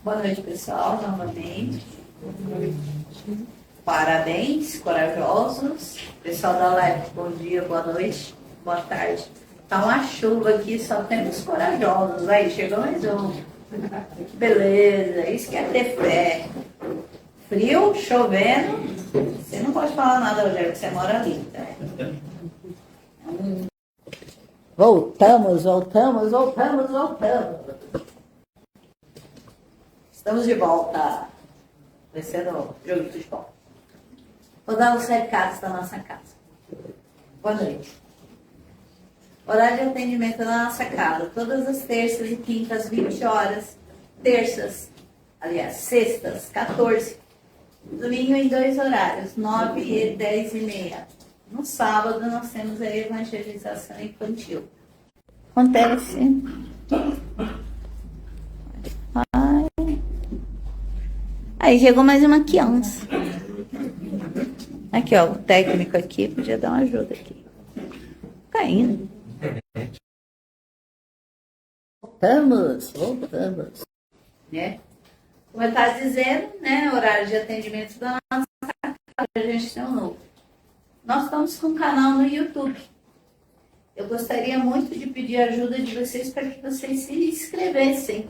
Boa noite, pessoal, novamente. Parabéns, corajosos. Pessoal da live, bom dia, boa noite, boa tarde. Tá uma chuva aqui, só temos corajosos. Aí, chegou mais um. Que beleza, isso que é ter fé. Frio, chovendo. Você não pode falar nada, Rogério, que você mora ali. Tá? Voltamos. Estamos de volta. Vai ser o jogo de futebol. Vou dar os recados da nossa casa. Boa noite. Horário de atendimento da nossa casa. Todas as terças e quintas, 20 horas. Sextas, 14. Domingo em 2 horários, 9 e 10 e meia. No sábado nós temos a evangelização infantil. Acontece. Aí chegou mais uma criança. Aqui, ó, o técnico aqui podia dar uma ajuda aqui. Caindo. Voltamos. Né? Como eu estava dizendo, né, horário de atendimento da nossa casa, a gente tem um novo. Nós estamos com um canal no YouTube. Eu gostaria muito de pedir a ajuda de vocês para que vocês se inscrevessem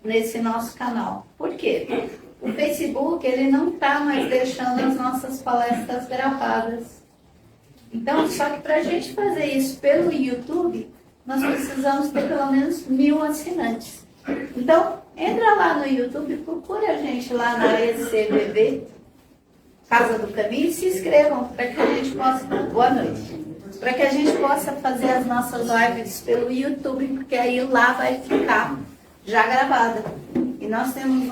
nesse nosso canal. Por quê? O Facebook, ele não está mais deixando as nossas palestras gravadas. Então, só que para a gente fazer isso pelo YouTube, nós precisamos ter pelo menos 1000 assinantes. Então, entra lá no YouTube, procura a gente lá na ECBB, Casa do Caminho, e se inscrevam para que a gente possa... Boa noite. Para que a gente possa fazer as nossas lives pelo YouTube, porque aí lá vai ficar já gravada. E nós temos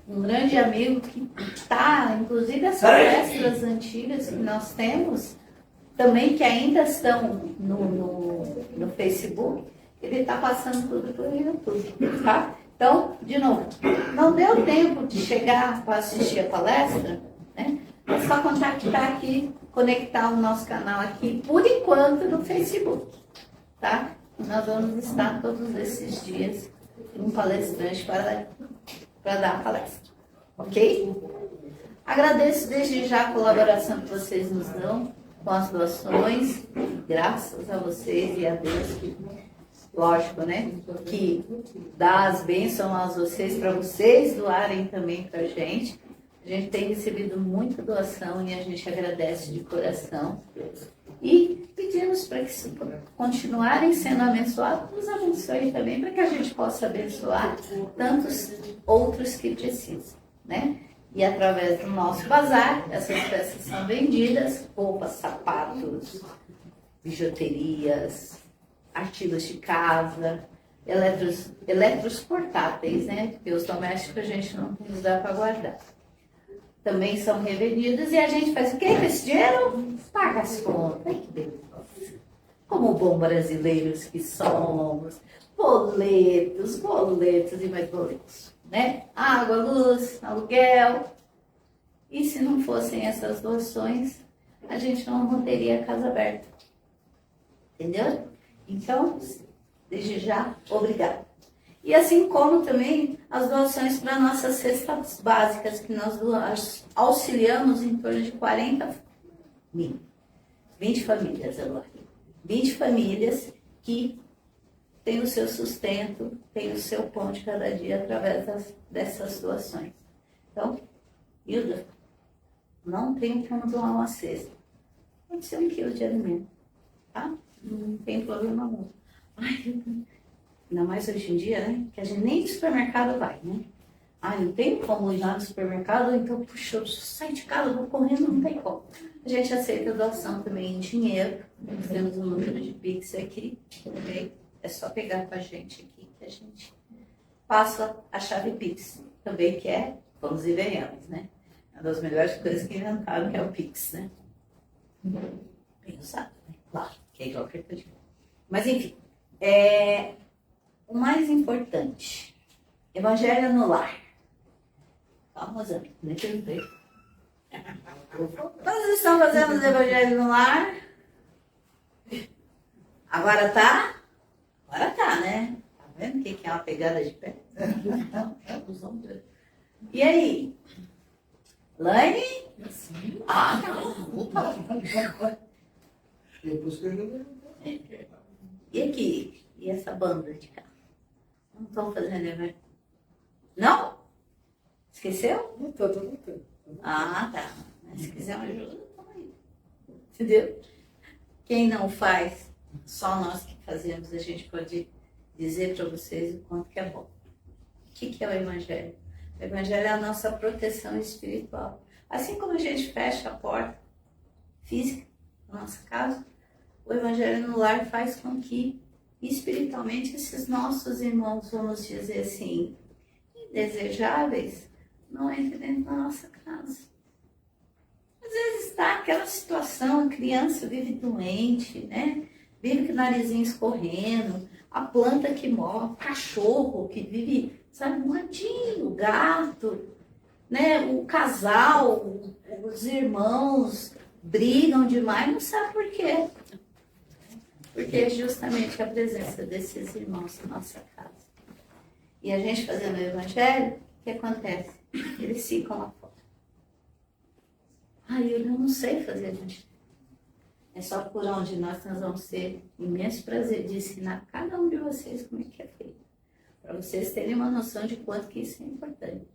um grande amigo que está, inclusive as palestras antigas que nós temos, também que ainda estão no Facebook, ele está passando tudo pelo YouTube, tá? Então, de novo, não deu tempo de chegar para assistir a palestra, né? É só contactar aqui, conectar o nosso canal aqui, por enquanto, no Facebook, tá? Nós vamos estar todos esses dias com um palestrante para dar a palestra, ok? Agradeço desde já a colaboração que vocês nos dão com as doações, graças a vocês e a Deus, que, lógico, né, que dá as bênçãos a vocês, para vocês doarem também para a gente. A gente tem recebido muita doação e a gente agradece de coração. E pedimos para que continuarem sendo abençoados, nos abençoe também, para que a gente possa abençoar tantos outros que precisam, né? E através do nosso bazar, essas peças são vendidas, roupas, sapatos, bijuterias, artigos de casa, eletros portáteis, né? Porque os domésticos a gente não tem lugar para guardar. Também são revendidos e a gente faz o quê com esse dinheiro? Paga as contas. Ai, que beleza. Como bons brasileiros que somos, boletos e mais boletos, né? Água, luz, aluguel. E se não fossem essas doações, a gente não teria a casa aberta. Entendeu? Então, desde já, obrigada. E assim como também as doações para nossas cestas básicas, que nós auxiliamos em torno de 40 mil. 20 famílias agora. 20 famílias que têm o seu sustento, têm o seu pão de cada dia através dessas doações. Então, Hilda, não tem como doar uma cesta. Pode ser 1 quilo de alimento, tá? Não tem problema algum. Ai, ainda mais hoje em dia, né? Que a gente nem no supermercado vai, né? Ah, não tem como ir lá no supermercado, então, puxa, eu saio de casa, vou correndo, não tem como. A gente aceita doação também em dinheiro. Nós temos um número de Pix aqui, ok? É só pegar com a gente aqui que a gente passa a chave Pix. Também que é, vamos e venhamos, né? Uma das melhores coisas que inventaram, que é o Pix, né? Bem usado, né? Claro, que é igual cartão de crédito. Mas, enfim, o mais importante, Evangelho no lar. Calma, Rosana, nem perguntei. Nós estamos fazendo o Evangelho no lar. Agora tá? Agora tá, né? Tá vendo o que é uma pegada de pé? E aí? Laine? Ah, não. E aqui? E essa banda de cá? Não estão fazendo evento? Não? Esqueceu? Não tô voltando. Ah, tá. Mas se quiser uma ajuda, toma aí. Entendeu? Quem não faz, só nós que fazemos, a gente pode dizer para vocês o quanto que é bom. O que é o Evangelho? O Evangelho é a nossa proteção espiritual. Assim como a gente fecha a porta física da nossa casa, o Evangelho no lar faz com que, espiritualmente, esses nossos irmãos, vamos dizer assim, indesejáveis, não entrem dentro da nossa casa. Às vezes está aquela situação, a criança vive doente, né? Vive com o narizinho escorrendo, a planta que morre, o cachorro que vive, sabe, moadinho, o gato, né? O casal, os irmãos brigam demais, não sabe por quê. Porque é justamente a presença desses irmãos na nossa casa. E a gente fazendo o Evangelho, o que acontece? Eles ficam lá fora. Eu não sei fazer Evangelho. É só por onde nós vamos ter imenso prazer de ensinar a cada um de vocês como é que é feito. Para vocês terem uma noção de quanto que isso é importante.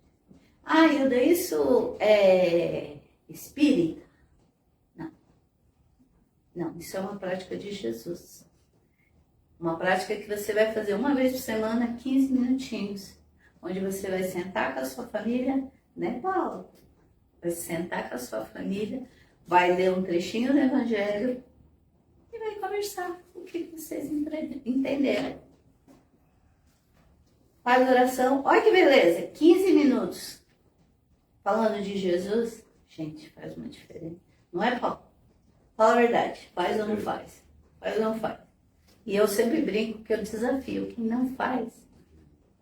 Hilda, isso é espírita? Não, isso é uma prática de Jesus. Uma prática que você vai fazer uma vez por semana, 15 minutinhos. Onde você vai sentar com a sua família, né, Paulo? Vai sentar com a sua família, vai ler um trechinho do Evangelho e vai conversar o que vocês entenderam. Faz oração. Olha que beleza, 15 minutos. Falando de Jesus, gente, faz uma diferença. Não é, Paulo? Fala a verdade, faz ou não faz? Faz ou não faz? E eu sempre brinco que eu desafio. Quem não faz,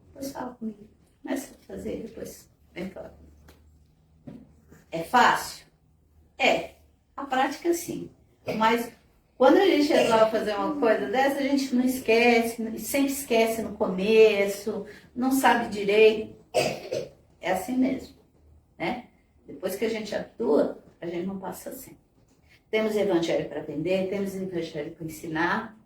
depois fala comigo. Começa a fazer, depois vem falar comigo. É fácil? É. A prática, sim. Mas quando a gente resolve fazer uma coisa dessa, a gente não esquece, sempre esquece no começo, não sabe direito. É assim mesmo, né? Depois que a gente atua, a gente não passa assim. Temos evangelho para vender, temos evangelho para ensinar,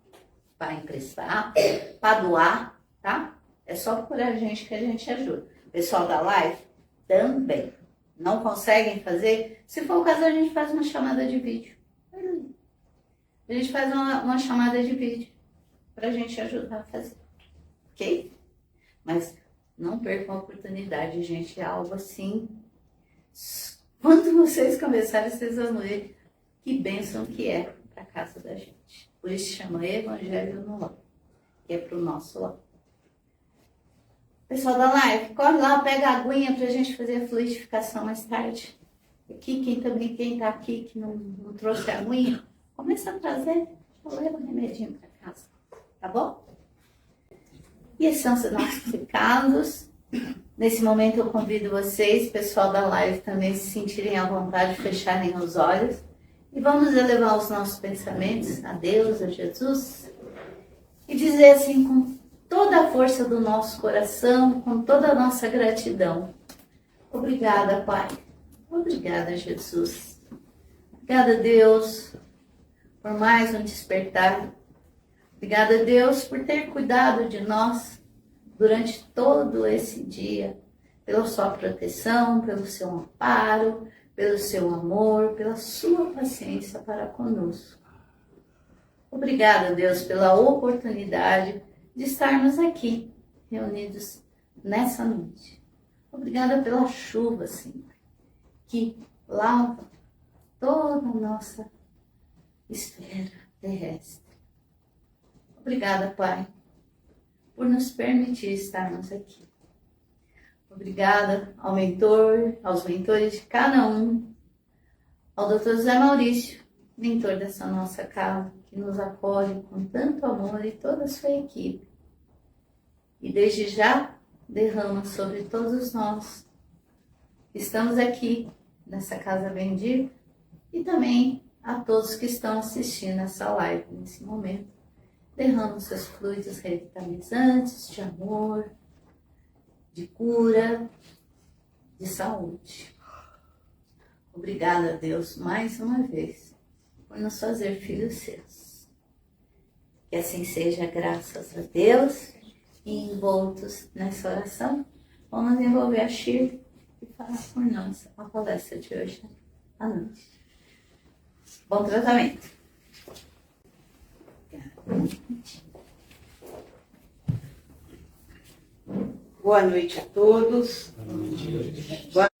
para emprestar, para doar, tá? É só procurar a gente que a gente ajuda. O pessoal da live também. Não conseguem fazer? Se for o caso, a gente faz uma chamada de vídeo. A gente faz uma chamada de vídeo para a gente ajudar a fazer. Ok? Mas não percam a oportunidade, gente. É algo assim. Quando vocês começarem, vocês vão ver que bênção que é para a casa da gente. Por isso chama Evangelho no Lar, que é para o nosso lar. Pessoal da live, corre lá, pega a aguinha para a gente fazer a fluidificação mais tarde. Aqui, quem tá aqui que não trouxe a aguinha, começa a trazer, eu levo um remedinho para casa, tá bom? E esses são os nossos recados. Nesse momento eu convido vocês, pessoal da live, também se sentirem à vontade de fecharem os olhos. E vamos elevar os nossos pensamentos a Deus, a Jesus, e dizer assim, com toda a força do nosso coração, com toda a nossa gratidão. Obrigada, Pai. Obrigada, Jesus. Obrigada, Deus, por mais um despertar. Obrigada, Deus, por ter cuidado de nós durante todo esse dia, pela sua proteção, pelo seu amparo, pelo seu amor, pela sua paciência para conosco. Obrigada, Deus, pela oportunidade de estarmos aqui, reunidos nessa noite. Obrigada pela chuva, Senhor, que lava toda a nossa esfera terrestre. Obrigada, Pai, por nos permitir estarmos aqui. Obrigada ao mentor, aos mentores de cada um, ao Dr. José Maurício, mentor dessa nossa casa, que nos acolhe com tanto amor e toda a sua equipe. E desde já derrama sobre todos nós que estamos aqui nessa casa bendita e também a todos que estão assistindo essa live nesse momento. Derrama seus fluidos revitalizantes de amor, de cura, de saúde. Obrigada, Deus, mais uma vez, por nos fazer filhos seus. Que assim seja, graças a Deus. E envoltos nessa oração, vamos envolver a Shirley e falar por nós a palestra de hoje à noite. Bom tratamento. Boa noite a todos.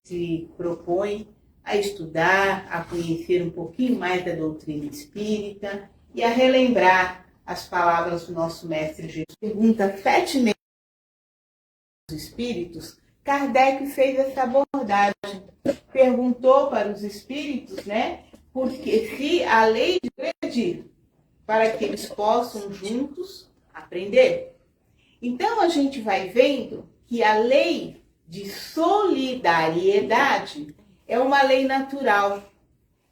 Se propõe a estudar, a conhecer um pouquinho mais da doutrina espírita e a relembrar as palavras do nosso mestre Jesus. Pergunta 7 dos espíritos, Kardec fez essa abordagem. Perguntou para os espíritos, né, porque se a lei de progredir, para que eles possam juntos aprender. Então a gente vai vendo que a lei de solidariedade é uma lei natural.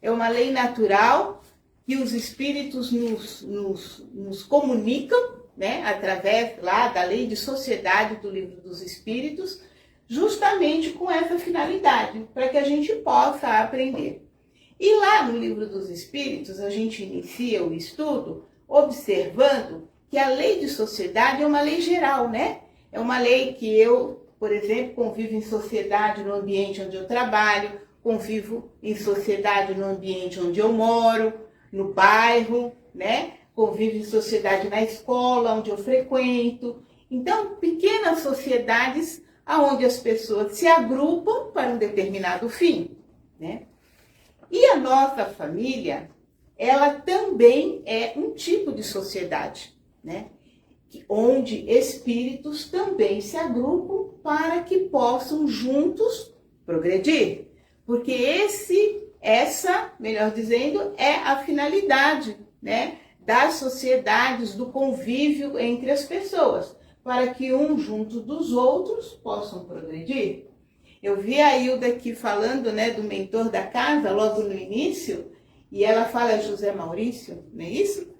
É uma lei natural que os espíritos nos comunicam, né, através lá da lei de sociedade do Livro dos Espíritos, justamente com essa finalidade, para que a gente possa aprender. E lá no Livro dos Espíritos, a gente inicia o estudo observando que a lei de sociedade é uma lei geral, né? É uma lei que eu, por exemplo, convivo em sociedade no ambiente onde eu trabalho, convivo em sociedade no ambiente onde eu moro, no bairro, né? Convivo em sociedade na escola onde eu frequento. Então, pequenas sociedades onde as pessoas se agrupam para um determinado fim, né? E a nossa família, ela também é um tipo de sociedade, né? Onde espíritos também se agrupam para que possam juntos progredir. Porque essa, melhor dizendo, é a finalidade, né, das sociedades, do convívio entre as pessoas, para que um junto dos outros possam progredir. Eu vi a Hilda aqui falando, né, do mentor da casa, logo no início, e ela fala José Maurício, não é isso?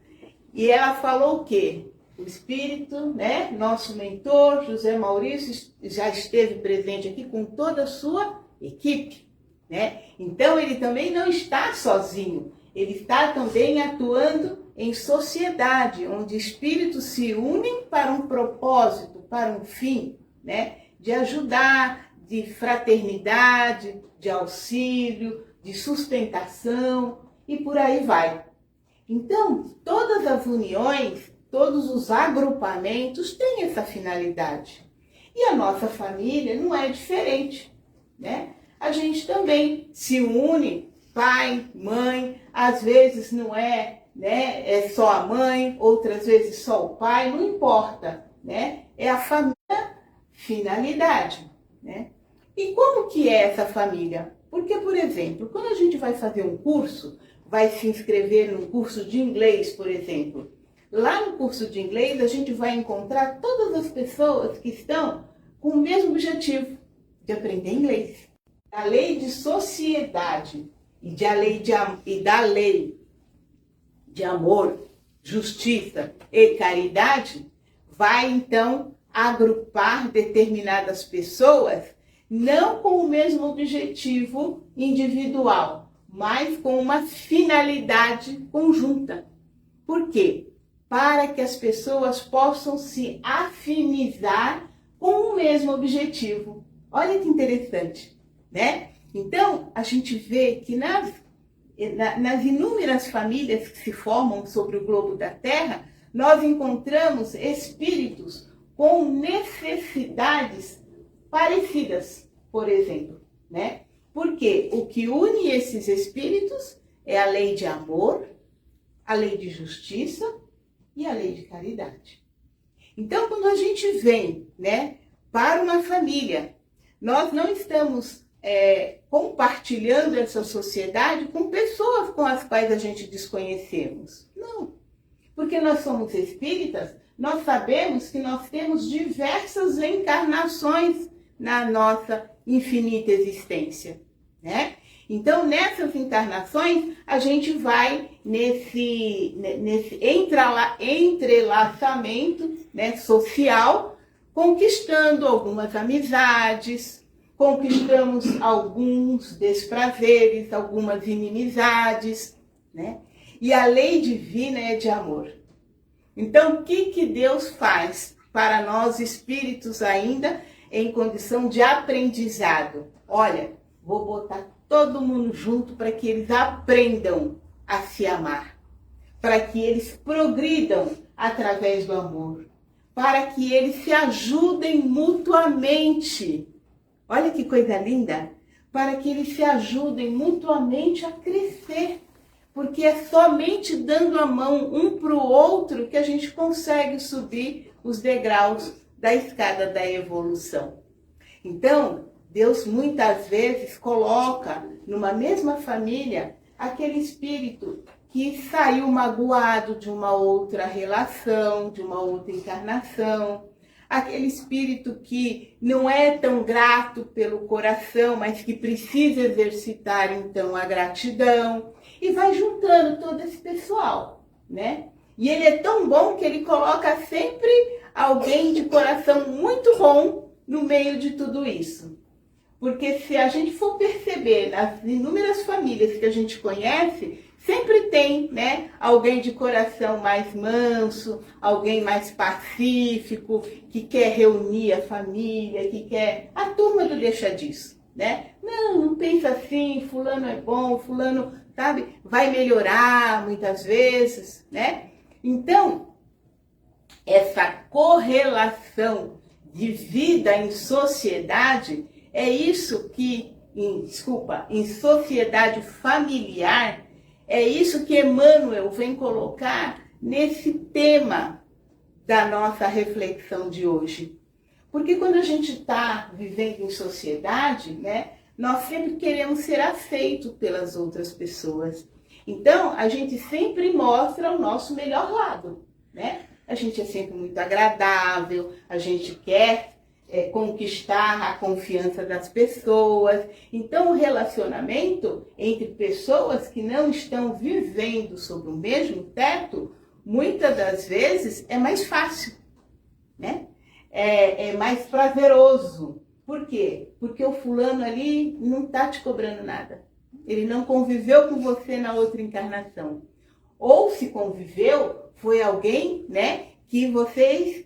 E ela falou o quê? O espírito, né, nosso mentor, José Maurício, já esteve presente aqui com toda a sua equipe, né? Então ele também não está sozinho, ele está também atuando em sociedade, onde espíritos se unem para um propósito, para um fim, né? De ajudar, de fraternidade, de auxílio, de sustentação e por aí vai. Então, todas as uniões, todos os agrupamentos têm essa finalidade. E a nossa família não é diferente, né? A gente também se une, pai, mãe, às vezes não é, né, é só a mãe, outras vezes só o pai, não importa, né? É a família, finalidade, né? E como que é essa família? Porque, por exemplo, quando a gente vai fazer um curso, vai se inscrever num curso de inglês, por exemplo, lá no curso de inglês a gente vai encontrar todas as pessoas que estão com o mesmo objetivo, de aprender inglês. A lei de sociedade e da lei de amor, justiça e caridade vai então agrupar determinadas pessoas não com o mesmo objetivo individual, mas com uma finalidade conjunta. Por quê? Para que as pessoas possam se afinizar com o mesmo objetivo. Olha que interessante, né? Então, a gente vê que nas inúmeras famílias que se formam sobre o globo da Terra, nós encontramos espíritos com necessidades parecidas, por exemplo, né? Porque o que une esses espíritos é a lei de amor, a lei de justiça e a lei de caridade. Então, quando a gente vem, né, para uma família, nós não estamos compartilhando essa sociedade com pessoas com as quais a gente desconhecemos. Não. Porque nós somos espíritas, nós sabemos que nós temos diversas encarnações na nossa infinita existência, né? Então, nessas encarnações, a gente vai nesse entrelaçamento, né, social conquistando algumas amizades, conquistamos alguns desprazeres, algumas inimizades, né? E a lei divina é de amor. Então, o que Deus faz para nós espíritos ainda em condição de aprendizado? Olha, vou botar todo mundo junto para que eles aprendam a se amar, para que eles progridam através do amor, para que eles se ajudem mutuamente. Olha que coisa linda! Para que eles se ajudem mutuamente a crescer. Porque é somente dando a mão um para o outro que a gente consegue subir os degraus da escada da evolução. Então, Deus muitas vezes coloca numa mesma família aquele espírito que saiu magoado de uma outra relação, de uma outra encarnação, aquele espírito que não é tão grato pelo coração, mas que precisa exercitar então a gratidão, e vai juntando todo esse pessoal, né? E ele é tão bom que ele coloca sempre alguém de coração muito bom no meio de tudo isso. Porque se a gente for perceber nas inúmeras famílias que a gente conhece, sempre tem, né, alguém de coração mais manso, alguém mais pacífico, que quer reunir a família, que quer... A turma não deixa disso, né? Não pensa assim, fulano é bom, fulano, sabe, vai melhorar muitas vezes, né? Então, essa correlação de vida em sociedade é isso que, em sociedade familiar, é isso que Emmanuel vem colocar nesse tema da nossa reflexão de hoje. Porque quando a gente está vivendo em sociedade, né, nós sempre queremos ser aceitos pelas outras pessoas. Então, a gente sempre mostra o nosso melhor lado, né? A gente é sempre muito agradável, a gente quer conquistar a confiança das pessoas. Então, o relacionamento entre pessoas que não estão vivendo sob o mesmo teto, muitas das vezes é mais fácil, né? É mais prazeroso. Por quê? Porque o fulano ali não está te cobrando nada. Ele não conviveu com você na outra encarnação. Ou se conviveu, foi alguém, né, que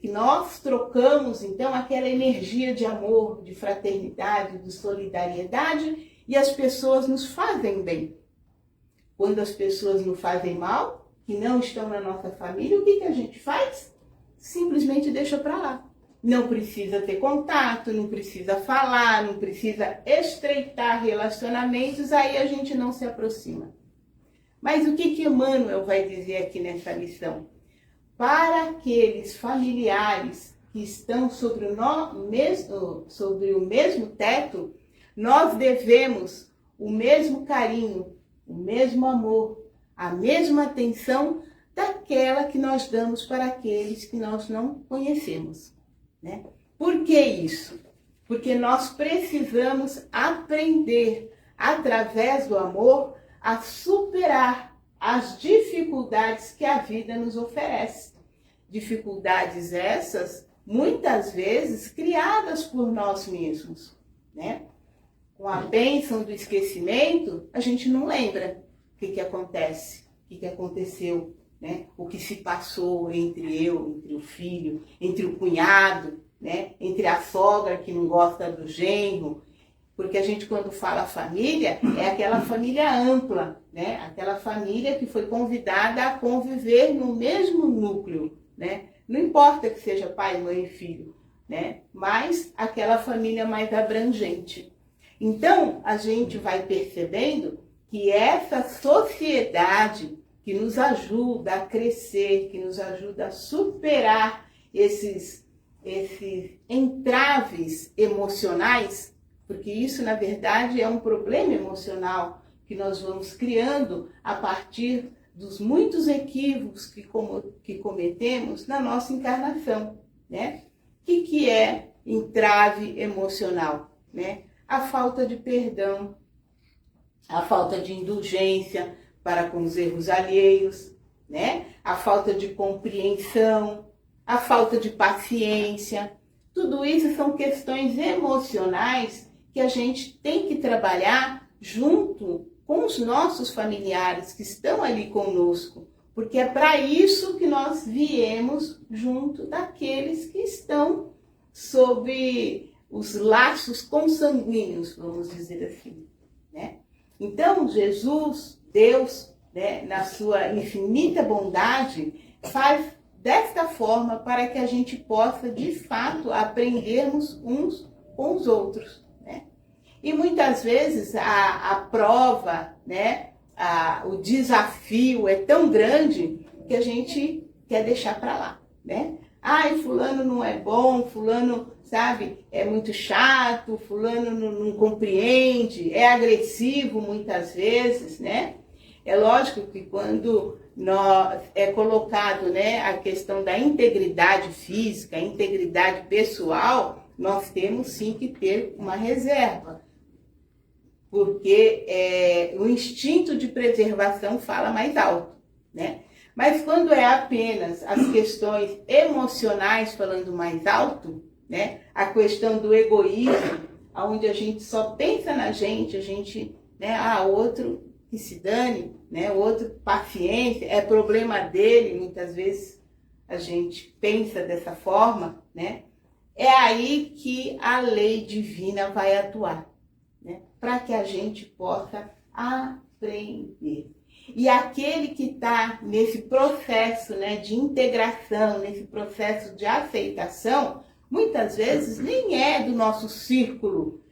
nós trocamos, então, aquela energia de amor, de fraternidade, de solidariedade, e as pessoas nos fazem bem. Quando as pessoas nos fazem mal, que não estão na nossa família, o que a gente faz? Simplesmente deixa para lá. Não precisa ter contato, não precisa falar, não precisa estreitar relacionamentos, aí a gente não se aproxima. Mas o que Emmanuel vai dizer aqui nessa lição? Para aqueles familiares que estão sobre o mesmo teto, nós devemos o mesmo carinho, o mesmo amor, a mesma atenção daquela que nós damos para aqueles que nós não conhecemos, né? Por que isso? Porque nós precisamos aprender, através do amor, a superar as dificuldades que a vida nos oferece. Dificuldades essas, muitas vezes, criadas por nós mesmos, né? Com a bênção do esquecimento, a gente não lembra o que acontece, o que aconteceu, né? O que se passou entre o filho, entre o cunhado, né? Entre a sogra que não gosta do genro. Porque a gente, quando fala família, é aquela família ampla, né? Aquela família que foi convidada a conviver no mesmo núcleo, né? Não importa que seja pai, mãe e filho, né? Mas aquela família mais abrangente. Então, a gente vai percebendo que essa sociedade que nos ajuda a crescer, que nos ajuda a superar esses entraves emocionais, porque isso, na verdade, é um problema emocional que nós vamos criando a partir dos muitos equívocos que cometemos na nossa encarnação, né? O que é entrave emocional, né? A falta de perdão, a falta de indulgência para com os erros alheios, né? A falta de compreensão, a falta de paciência, Tudo isso são questões emocionais que a gente tem que trabalhar junto com os nossos familiares que estão ali conosco, porque é para isso que nós viemos junto daqueles que estão sob os laços consanguíneos, vamos dizer assim, né? Então, Jesus, Deus, né, na sua infinita bondade, faz desta forma para que a gente possa, de fato, aprendermos uns com os outros, né? E muitas vezes a prova, né, o desafio é tão grande que a gente quer deixar para lá, né? Ai, fulano não é bom, fulano, sabe, é muito chato, fulano não compreende, é agressivo muitas vezes, né? É lógico que quando é colocado, né, a questão da integridade física, a integridade pessoal, nós temos sim que ter uma reserva, porque o instinto de preservação fala mais alto, né? Mas quando é apenas as questões emocionais falando mais alto, né, a questão do egoísmo, onde a gente só pensa na gente, a gente, né, outro que se dane, né, outro paciência, é problema dele, muitas vezes a gente pensa dessa forma, né? É aí que a lei divina vai atuar, né, para que a gente possa aprender. E aquele que está nesse processo, né, de integração, nesse processo de aceitação, muitas vezes nem é do nosso círculo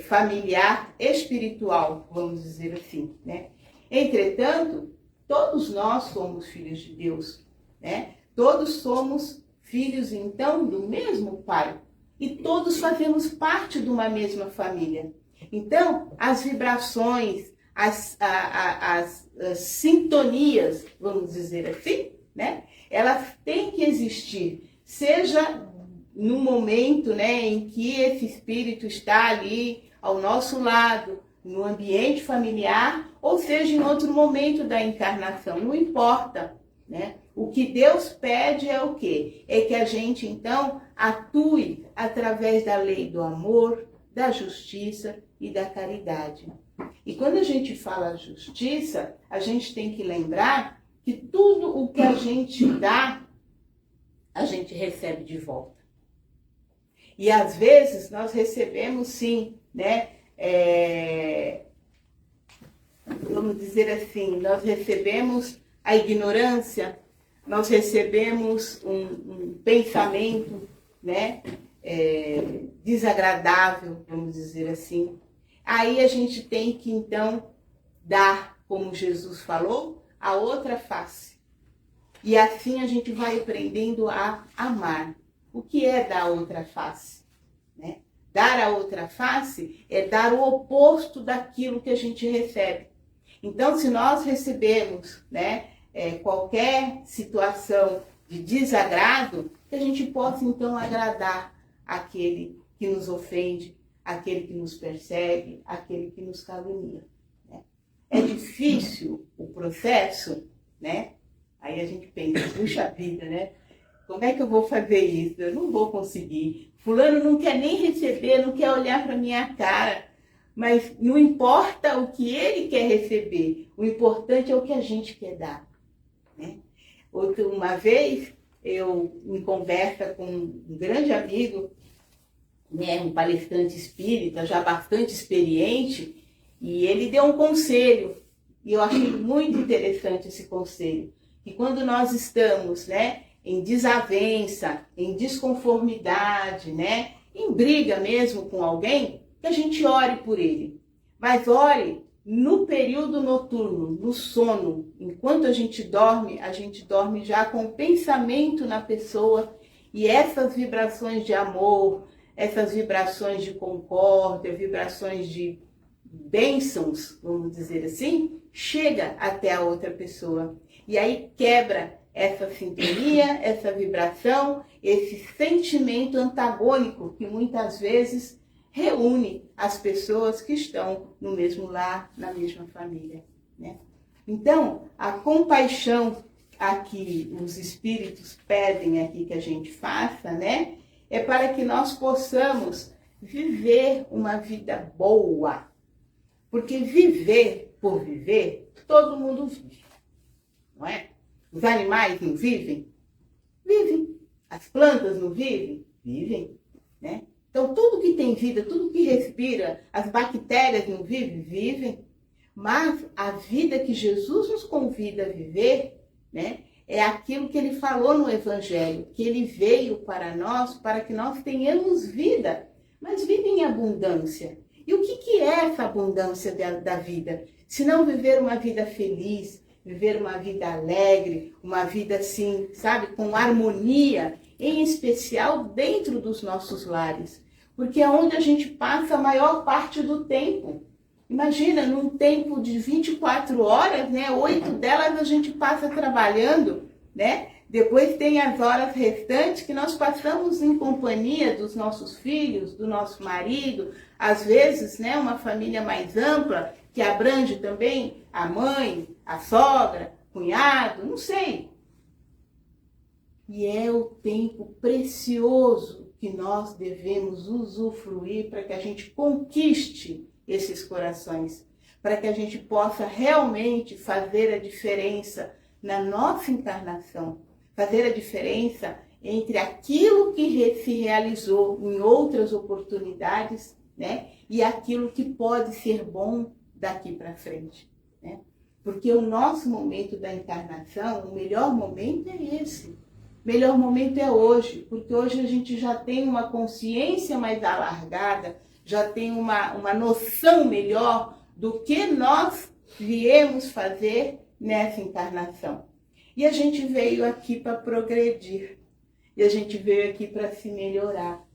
familiar espiritual, vamos dizer assim, né? Entretanto, todos nós somos filhos de Deus, né? Todos somos filhos, então, do mesmo Pai. E todos fazemos parte de uma mesma família. Então, as vibrações, as sintonias, vamos dizer assim, né? Elas têm que existir, seja no momento, né, em que esse espírito está ali ao nosso lado, no ambiente familiar, ou seja, em outro momento da encarnação, não importa, né? O que Deus pede é o quê? É que a gente, então, atue através da lei do amor, da justiça e da caridade. E quando a gente fala justiça, a gente tem que lembrar que tudo o que a gente dá, a gente recebe de volta. E às vezes nós recebemos sim, né? Vamos dizer assim, nós recebemos a ignorância, nós recebemos um pensamento, né, desagradável, vamos dizer assim. Aí a gente tem que então dar, como Jesus falou, a outra face. E assim a gente vai aprendendo a amar. O que é dar a outra face? Né? Dar a outra face é dar o oposto daquilo que a gente recebe. Então, se nós recebemos, né, qualquer situação de desagrado, que a gente possa então agradar aquele que nos ofende, aquele que nos persegue, aquele que nos calunia. Né? É difícil o processo, né? Aí a gente pensa, puxa vida, né? Como é que eu vou fazer isso? Eu não vou conseguir. Fulano não quer nem receber, não quer olhar para minha cara. Mas não importa o que ele quer receber, o importante é o que a gente quer dar. Né? Uma vez, eu, em conversa com um grande amigo, né, um palestrante espírita, já bastante experiente, e ele deu um conselho, e eu achei muito interessante esse conselho, que quando nós estamos, né, em desavença, em desconformidade, né, em briga mesmo com alguém, que a gente ore por ele. Mas ore no período noturno, no sono. Enquanto a gente dorme já com o pensamento na pessoa, e essas vibrações de amor, essas vibrações de concórdia, vibrações de bênçãos, vamos dizer assim, chega até a outra pessoa. E aí quebra essa sintonia, essa vibração, esse sentimento antagônico que muitas vezes reúne as pessoas que estão no mesmo lar, na mesma família. Né? Então, a compaixão a que os espíritos pedem aqui que a gente faça, né, é para que nós possamos viver uma vida boa. Porque viver por viver, todo mundo vive, não é? Os animais não vivem? Vivem. As plantas não vivem? Vivem, né? Então, tudo que tem vida, tudo que respira, as bactérias não vivem? Vivem. Mas a vida que Jesus nos convida a viver, né, é aquilo que ele falou no Evangelho, que ele veio para nós, para que nós tenhamos vida, mas vida em abundância. E o que é essa abundância da vida? Se não viver uma vida feliz, viver uma vida alegre, uma vida assim, sabe, com harmonia, em especial dentro dos nossos lares. Porque é onde a gente passa a maior parte do tempo. Imagina, num tempo de 24 horas, né, 8 delas a gente passa trabalhando, né? Depois tem as horas restantes que nós passamos em companhia dos nossos filhos, do nosso marido, às vezes, né, uma família mais ampla, que abrange também a mãe, a sogra, cunhado, não sei. E é o tempo precioso que nós devemos usufruir para que a gente conquiste esses corações, para que a gente possa realmente fazer a diferença na nossa encarnação, fazer a diferença entre aquilo que se realizou em outras oportunidades, né, e aquilo que pode ser bom daqui para frente, né? Porque o nosso momento da encarnação, o melhor momento é esse. O melhor momento é hoje, porque hoje a gente já tem uma consciência mais alargada, já tem uma noção melhor do que nós viemos fazer nessa encarnação. E a gente veio aqui para progredir, e a gente veio aqui para se melhorar.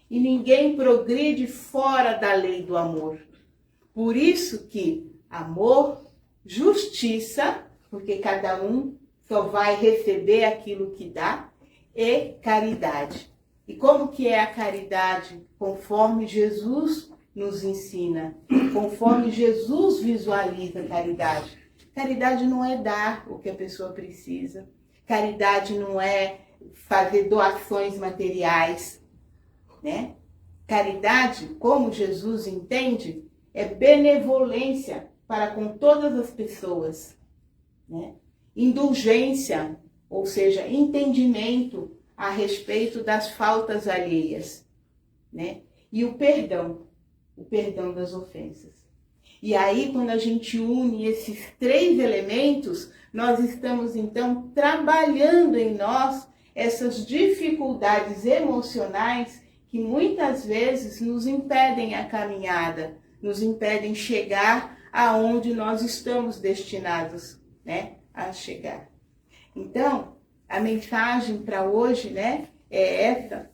E ninguém progride fora da lei do amor. Por isso que amor, justiça, porque cada um só vai receber aquilo que dá, e caridade. E como que é a caridade? Conforme Jesus nos ensina, conforme Jesus visualiza a caridade. Caridade não é dar o que a pessoa precisa. Caridade não é fazer doações materiais, né? Caridade, como Jesus entende, é benevolência para com todas as pessoas, né? Indulgência, ou seja, entendimento a respeito das faltas alheias, né? E o perdão das ofensas. E aí, quando a gente une esses 3 elementos, nós estamos, então, trabalhando em nós essas dificuldades emocionais que muitas vezes nos impedem a caminhada, nos impedem chegar aonde nós estamos destinados, né, a chegar. Então, a mensagem para hoje, né, é essa,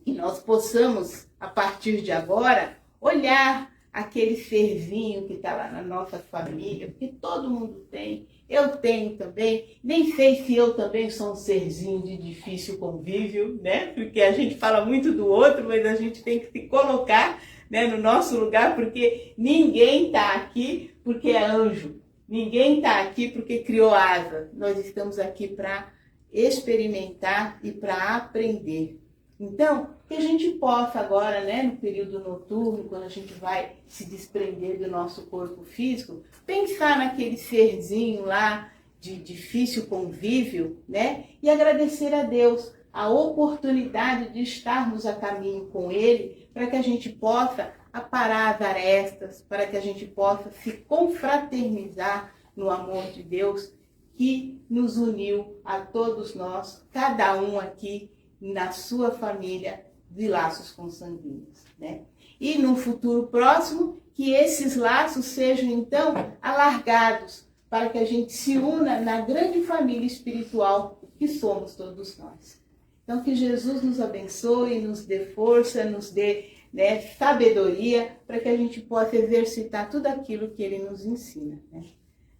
que nós possamos, a partir de agora, olhar aquele serzinho que está lá na nossa família, porque todo mundo tem, eu tenho também, nem sei se eu também sou um serzinho de difícil convívio, né? Porque a gente fala muito do outro, mas a gente tem que se colocar, né, no nosso lugar, porque ninguém está aqui porque é anjo, ninguém está aqui porque criou asa, nós estamos aqui para experimentar e para aprender. Então, que a gente possa agora, né, no período noturno, quando a gente vai se desprender do nosso corpo físico, pensar naquele serzinho lá de difícil convívio, né, e agradecer a Deus a oportunidade de estarmos a caminho com Ele, para que a gente possa aparar as arestas, para que a gente possa se confraternizar no amor de Deus que nos uniu a todos nós, cada um aqui, na sua família, de laços consanguíneos, né? E no futuro próximo, que esses laços sejam, então, alargados, para que a gente se una na grande família espiritual que somos todos nós. Então, que Jesus nos abençoe, nos dê força, nos dê, né, sabedoria, para que a gente possa exercitar tudo aquilo que Ele nos ensina, né?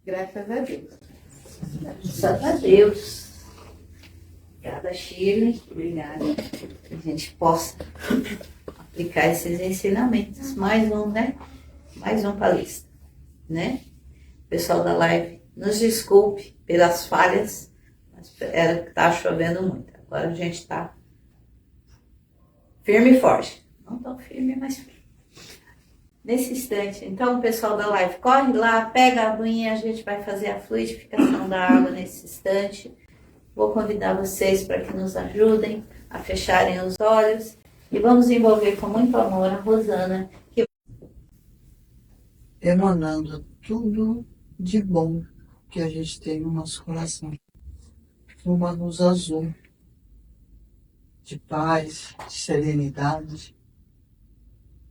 Graças a Deus. Graças a Deus. Obrigada, Shirley. Obrigada. Que a gente possa aplicar esses ensinamentos. Mais um, né? Mais um palestra, né? Pessoal da live, nos desculpe pelas falhas, mas era que tá chovendo muito. Agora a gente está Firme e forte. Não tão firme, mas firme. Nesse instante, então, o pessoal da live, corre lá, pega a aguinha, a gente vai fazer a fluidificação da água nesse instante. Vou convidar vocês para que nos ajudem a fecharem os olhos e vamos envolver com muito amor a Rosana, que emanando tudo de bom que a gente tem no nosso coração. Uma luz azul, de paz, de serenidade.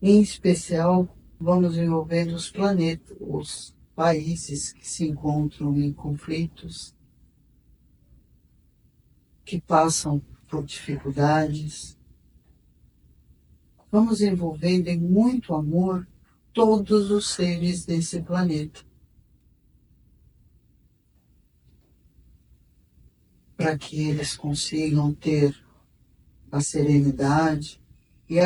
Em especial, vamos envolvendo os planetas, os países que se encontram em conflitos, que passam por dificuldades. Vamos envolvendo em muito amor todos os seres desse planeta, para que eles consigam ter a serenidade e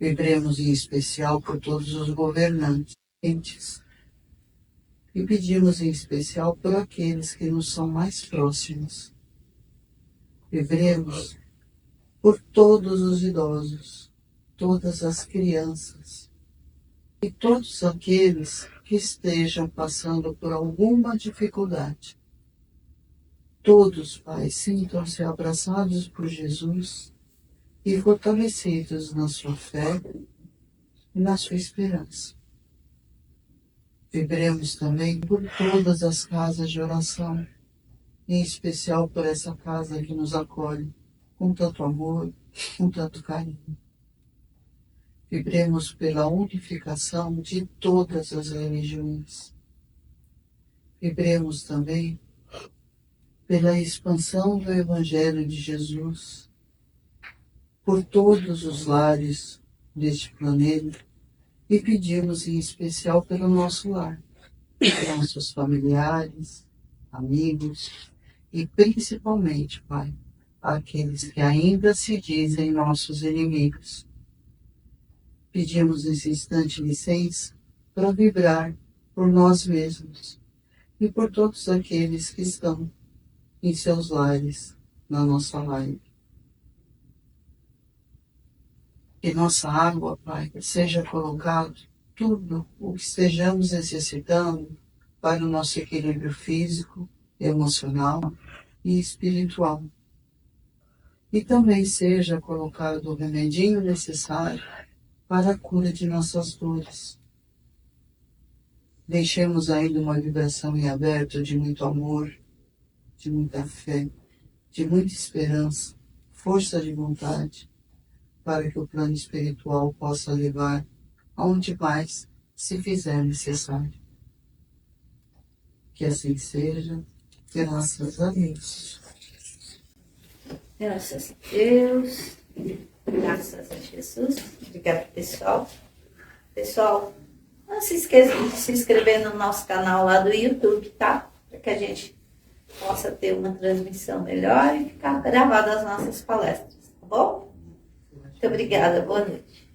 vibremos em especial por todos os governantes e pedimos em especial por aqueles que nos são mais próximos. Vibremos por todos os idosos, todas as crianças e todos aqueles que estejam passando por alguma dificuldade. Todos, Pai, sintam-se abraçados por Jesus e fortalecidos na sua fé e na sua esperança. Vibremos também por todas as casas de oração, em especial por essa casa que nos acolhe com tanto amor, com tanto carinho. Vibremos pela unificação de todas as religiões. Vibremos também pela expansão do Evangelho de Jesus por todos os lares deste planeta e pedimos em especial pelo nosso lar, nossos familiares, amigos e principalmente, Pai, aqueles que ainda se dizem nossos inimigos. Pedimos nesse instante licença para vibrar por nós mesmos e por todos aqueles que estão em seus lares, na nossa live. Que nossa água, Pai, seja colocado tudo o que estejamos necessitando para o nosso equilíbrio físico, emocional e espiritual. E também seja colocado o remedinho necessário para a cura de nossas dores. Deixemos ainda uma vibração em aberto de muito amor, de muita fé, de muita esperança, força de vontade, para que o plano espiritual possa levar aonde mais se fizer necessário. Que assim seja, graças a Deus. Graças a Deus, graças a Jesus. Obrigada, pessoal. Pessoal, não se esqueçam de se inscrever no nosso canal lá do YouTube, tá? Para que a gente possa ter uma transmissão melhor e ficar gravada as nossas palestras, tá bom? Muito obrigada, boa noite.